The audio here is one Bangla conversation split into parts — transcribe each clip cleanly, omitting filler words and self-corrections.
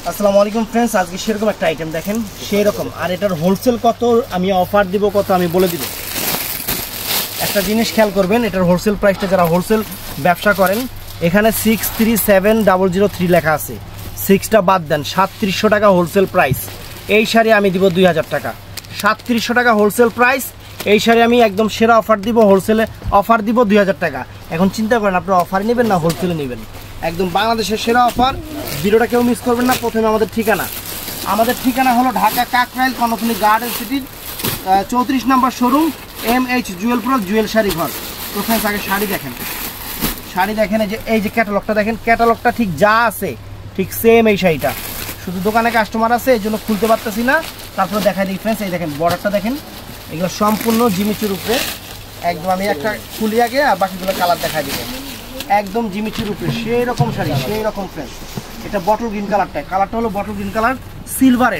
আসসালামু আলাইকুম ফ্রেন্ডস, আজকে সেরকম একটা আইটেম দেখেন, সেই রকম। আর এটার হোলসেল কত, আমি অফার দিব কত আমি বলে দিব। একটা জিনিস খেয়াল করবেন, এটার হোলসেল প্রাইসটা যারা হোলসেল ব্যবসা করেন, এখানে 637003 লেখা আছে, 6টা বাদ দেন, 3700 টাকা হোলসেল প্রাইস। এই শাড়ি আমি দিব 2000 টাকা, 3700 টাকা হোলসেল প্রাইস। এই শাড়ি আমি একদম সেরা অফার দিব, হোলসেলে অফার দিব 2000 টাকা। এখন চিন্তা করেন আপনারা অফার নেবেন না হোলসেলে নেবেন, একদম বাংলাদেশের সেরা অফার। ভিডিওটা কেউ মিস করবেন না। প্রথমে আমাদের ঠিকানা হলো ঢাকা কাকরাইল কর্ণফুলী গার্ডেন সিটির 34 number showroom, MH jewel pro jewel sari ঘর। তো ফ্রেন্ডস আগে শাড়ি দেখেন, এই যে ক্যাটালগটা দেখেন, ক্যাটালগটা ঠিক যা আছে ঠিক সেম এই শাড়িটা, শুধু দোকানে কাস্টমার আছে এই জন্য খুলতে পারতেছি না। তারপরে দেখাই দিই ফ্রেন্ডস, এই দেখেন বর্ডারটা দেখেন, এগুলো সম্পূর্ণ জিমিচুর উপরে। একদম আমি একটা খুলি আগে আর বাকিগুলো কালার দেখাই দিব। একদম জিমিচুর উপরে সেই রকম শাড়ি, সেই রকম ফ্রেন্ডস। এটা বটল গ্রিন কালারটা হলো বটল গ্রিন কালার, সিলভার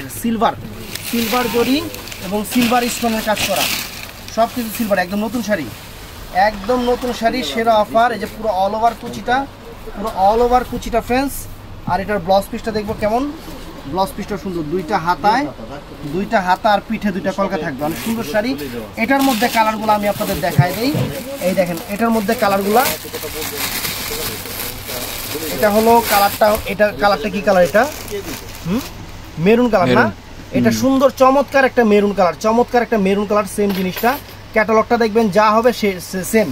জরি এবং সিলভার স্টোনের কাজ করা, সব কিছু সিলভার। একদম নতুন শাড়ি, সেরা অফার। এই যে পুরো অল ওভার কুচিটা ফ্রেন্ডস। আর এটার ব্লাউজ পিসটা দেখবো কেমন, ব্লাউজ পিসটা সুন্দর, দুইটা হাতা আর পিঠে দুইটা কলকা থাকবে, অনেক সুন্দর শাড়ি। এটার মধ্যে কালারগুলো আমি আপনাদের দেখাই দিই। এই দেখেন এটার মধ্যে কালারগুলা, এটা হলো কালারটা কি কালার, এটা মেরুন কালার না? এটা সুন্দর চমৎকার একটা মেরুন কালার, সেম জিনিসটা। ক্যাটালগটা দেখবেন যা হবে সেম,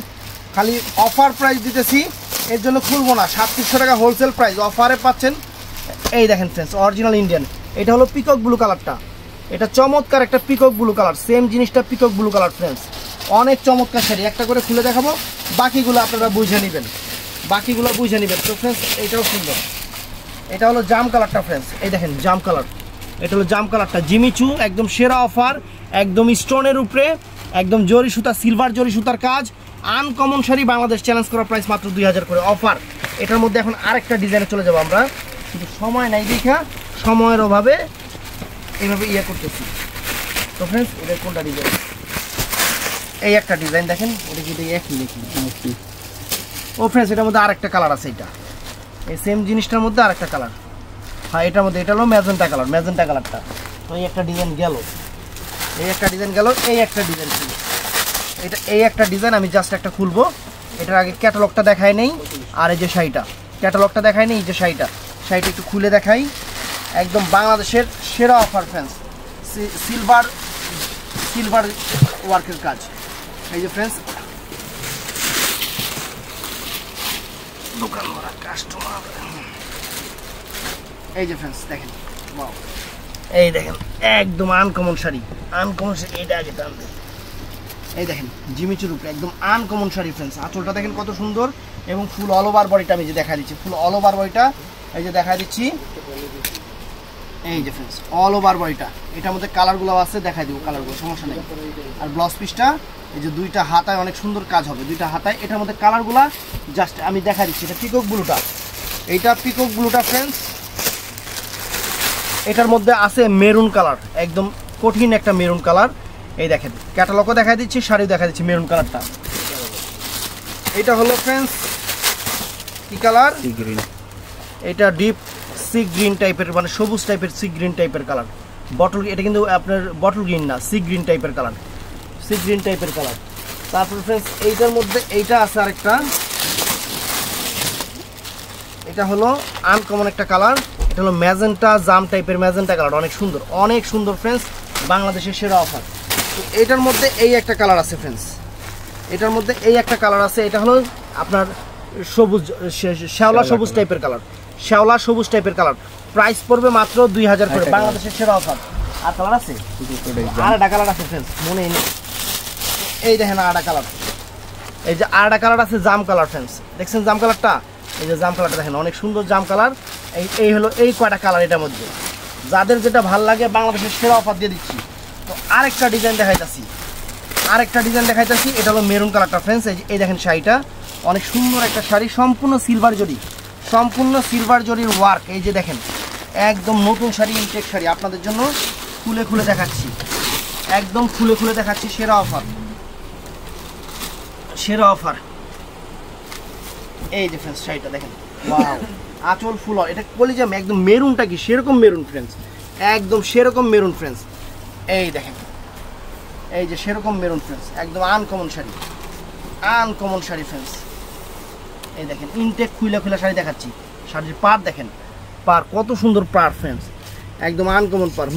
খালি অফার প্রাইস দিতেছি এর জন্য খুলবো না। 3700 টাকা হোলসেল প্রাইস, অফারে পাচ্ছেন। এই দেখেন ফ্রেন্ডস, অরিজিনাল ইন্ডিয়ান। এটা হলো পিকক ব্লু কালারটা, এটা চমৎকার একটা পিকক ব্লু কালার, সেম জিনিসটা পিকক ব্লু কালার ফ্রেন্ডস। অনেক চমৎকার শাড়ি, একটা করে খুলে দেখাবো, বাকিগুলো আপনারা বুঝে নেবেন। তো ফ্রেন্ডস এটাও সুন্দর, এটা হলো জাম কালারটা ফ্রেন্ডস। এই দেখেন জাম কালার, এটা হলো জাম কালারটা, জিমিচু একদম সেরা অফার, একদম স্টোনের উপরে, একদম জরি সুতা, সিলভার জরি সুতার কাজ, আনকমন শাড়ি। বাংলাদেশ চ্যালেঞ্জ করা প্রাইস মাত্র 2000 করে অফার। এটার মধ্যে এখন আরেকটা ডিজাইনে চলে যাবো আমরা, কিন্তু সময় নাই দেখা, সময়ের অভাবে এইভাবে করতেছি। তো ফ্রেন্ডস এটা কোনটা ডিজাইন, এই একটা ডিজাইন দেখেন, এটা কিন্তু একই নাকি? ও ফ্রেন্ডস এটার মধ্যে আরেকটা কালার আছে, এটা এই সেম জিনিসটার মধ্যে আরেকটা কালার। হ্যাঁ এটার মধ্যে, এটা হলো ম্যাজেন্টা কালারটা। তো এই একটা ডিজাইন গেল, এই একটা ডিজাইন ছিল, এটা এই একটা ডিজাইন। আমি জাস্ট একটা খুলবো, এটার আগে ক্যাটালগটা দেখাই নেই। আর এই যে শাড়িটা, ক্যাটালগটা দেখাই নেই, এই যে শাড়িটা একটু খুলে দেখাই। একদম বাংলাদেশের সেরা অফার ফ্রেন্ডস, সিলভার ওয়ার্কের কাজ। এই যে ফ্রেন্ডস দোকান ভরা কাস্টমার, এই যে ফ্রেন্ডস দেখেন, এই দেখেন একদম আনকমন শাড়ি। এটা আগে টানবে, এই দেখেন জিমিচুর উপরে একদম আনকমন শাড়ি ফ্রেন্ডস। আঁচলটা দেখেন কত সুন্দর, এবং ফুল অল ওভার বডিটা আমি যে দেখা দিচ্ছি, ফুল অল ওভার বডিটা এই যে দেখা দিচ্ছি। এই যে ফ্রেন্ডস অল ওভার বডিটা, এটার মধ্যে কালারগুলো আছে, দেখাই দিব কালারগুলো, সমস্যা নেই। আর ব্লাউজ পিসটা এই যে দুইটা হাতায় অনেক সুন্দর কাজ হবে, দুইটা হাতায়। এটার মধ্যে কালারগুলা জাস্ট আমি দেখা দিচ্ছি। এটা পিকক ব্লুটা ফ্রেন্ডস। এটার মধ্যে আছে মেরুন কালার, একদম কঠিন একটা মেরুন কালার। এই দেখেন ক্যাটালগও দেখা দিচ্ছি, শাড়িও দেখা দিচ্ছি, মেরুন কালারটা। এটা হলো ফ্রেন্ডস কি কালার, এটা ডিপ সি গ্রিন টাইপের, মানে সবুজ টাইপের সি গ্রিন টাইপের কালার। এটা কিন্তু আপনার বটল গ্রিন না, সি গ্রিন টাইপের কালার। তারপর ফ্রেন্ডস এইটার মধ্যে এইটা আছে আরেকটা, এটা হলো আনকমন একটা কালার, এটা হলো ম্যাজেন্টা জাম টাইপের ম্যাজেন্টা কালার, অনেক সুন্দর ফ্রেন্ডস, বাংলাদেশের সেরা অফার। তো এটার মধ্যে এই একটা কালার আছে ফ্রেন্ডস, এটা হলো আপনার সবুজ, শ্যাওলা সবুজ টাইপের কালার। প্রাইস পড়বে মাত্র 2000 করে, বাংলাদেশের সেরা অফার। আর কালার আছে, আরেকটা কালার আছে ফ্রেন্ডস, মনে নেই। এই দেখেন আরেকটা কালার, এই যে আরেকটা কালার আছে জাম কালার ফ্রেন্ডস। দেখছেন জাম কালারটা, এই যে জাম কালারটা দেখেন, অনেক সুন্দর জাম কালার। এই হলো এই কয়টা কালার, এটার মধ্যে যাদের যেটা ভাল লাগে বাংলাদেশের সেরা অফার দিয়ে দিচ্ছি। তো আরেকটা ডিজাইন দেখাইতেছি, এটা হলো মেরুন কালারটা ফ্রেন্ডস। এই দেখেন শাড়িটা অনেক সুন্দর একটা শাড়ি, সম্পূর্ণ সিলভার জরির ওয়ার্ক। এই যে দেখেন একদম নতুন শাড়ি, ইনটেক শাড়ি আপনাদের জন্য খুলে দেখাচ্ছি, একদম খুলে দেখাচ্ছি। সেরা অফার এই যে ফ্রেন্ডস শাড়িটা দেখেন, ওয়াও আঁচল ফুল, এটা কলিজা একদম মেরুনটা কি সেরকম মেরুন ফ্রেন্ডস, একদম সেরকম মেরুন ফ্রেন্ডস। এই দেখেন, এই যে সেরকম মেরুন ফ্রেন্ডস, একদম uncommon sari, uncommon sari friends. এই দেখেন ইনটেক খুইলা খুইলা শাড়ি দেখাচ্ছি, শাড়ির পার দেখেন, পার কত সুন্দর পার ফ্রেন্ডস, একদম আনকমন পার।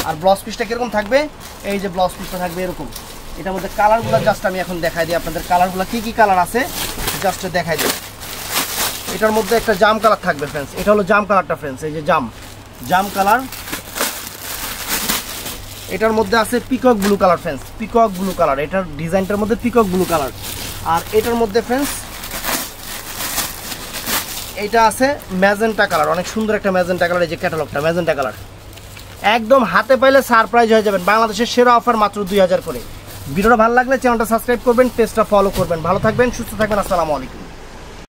আর ব্লাউজ পিসটা কীরকম থাকবে, এই যে ব্লাউজ পিসটা থাকবে এরকম। এটার মধ্যে কালারগুলো জাস্ট আমি এখন দেখাই দিই আপনাদের, কালারগুলো কী কী কালার আছে জাস্ট দেখাই দিই। এটার মধ্যে একটা জাম কালার থাকবে ফ্রেন্ডস, এটা হলো জাম কালারটা ফ্রেন্ডস, এই যে জাম কালার। এটার মধ্যে আছে peacock blue colour friends, peacock blue colour, এটার ডিজাইনটার মধ্যে পিকক ব্লু কালার। আর এটার মধ্যে ফ্রেন্ডস এইটা আছে ম্যাজেন্টা কালার, অনেক সুন্দর একটা ম্যাজেন্টা কালার, এই যে ক্যাটালগটা ম্যাজেন্টা কালার। একদম হাতে পাইলে সারপ্রাইজ হয়ে যাবেন, বাংলাদেশের সেরা অফার মাত্র 2000 করে। ভিডিওটা ভালো লাগলে চ্যানেলটা সাবস্ক্রাইব করবেন, পেজটা ফলো করবেন। ভালো থাকবেন, সুস্থ থাকবেন, আসসালামু আলাইকুম।